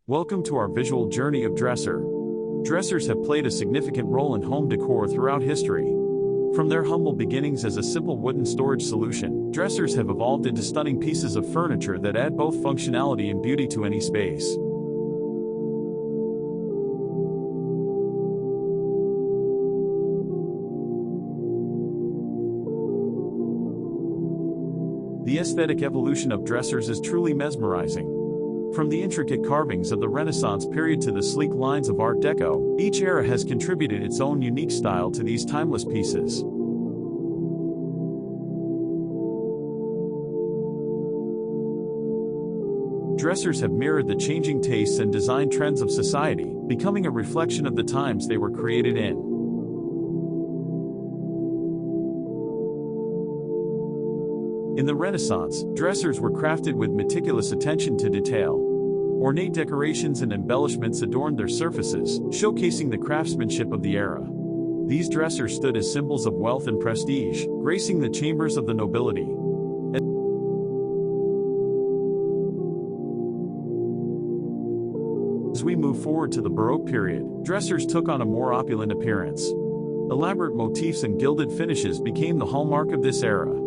Welcome to our visual journey of dresser. Dressers have played a significant role in home decor throughout history. From their humble beginnings as a simple wooden storage solution, dressers have evolved into stunning pieces of furniture that add both functionality and beauty to any space. The aesthetic evolution of dressers is truly mesmerizing. From the intricate carvings of the Renaissance period to the sleek lines of Art Deco, each era has contributed its own unique style to these timeless pieces. Dressers have mirrored the changing tastes and design trends of society, becoming a reflection of the times they were created in. In the Renaissance, dressers were crafted with meticulous attention to detail. Ornate decorations and embellishments adorned their surfaces, showcasing the craftsmanship of the era. These dressers stood as symbols of wealth and prestige, gracing the chambers of the nobility. As we move forward to the Baroque period, dressers took on a more opulent appearance. Elaborate motifs and gilded finishes became the hallmark of this era.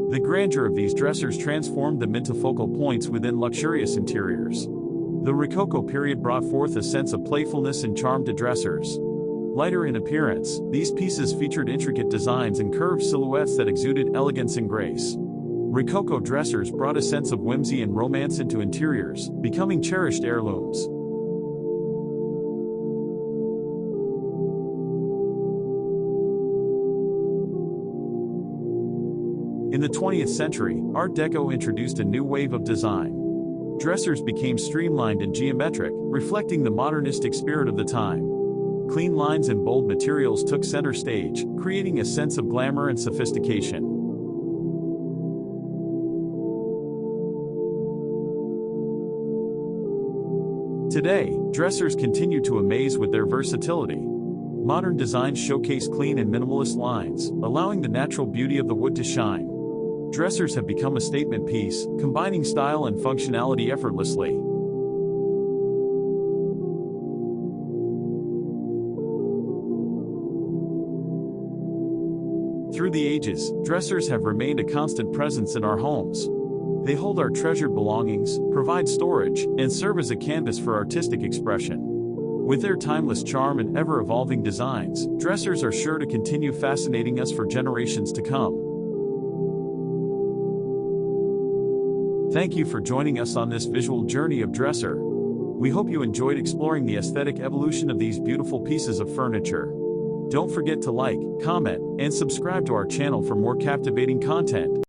The grandeur of these dressers transformed them into focal points within luxurious interiors. The Rococo period brought forth a sense of playfulness and charm to dressers. Lighter in appearance, these pieces featured intricate designs and curved silhouettes that exuded elegance and grace. Rococo dressers brought a sense of whimsy and romance into interiors, becoming cherished heirlooms. In the 20th century, Art Deco introduced a new wave of design. Dressers became streamlined and geometric, reflecting the modernistic spirit of the time. Clean lines and bold materials took center stage, creating a sense of glamour and sophistication. Today, dressers continue to amaze with their versatility. Modern designs showcase clean and minimalist lines, allowing the natural beauty of the wood to shine. Dressers have become a statement piece, combining style and functionality effortlessly. Through the ages, dressers have remained a constant presence in our homes. They hold our treasured belongings, provide storage, and serve as a canvas for artistic expression. With their timeless charm and ever-evolving designs, dressers are sure to continue fascinating us for generations to come. Thank you for joining us on this visual journey of dresser. We hope you enjoyed exploring the aesthetic evolution of these beautiful pieces of furniture. Don't forget to like, comment, and subscribe to our channel for more captivating content.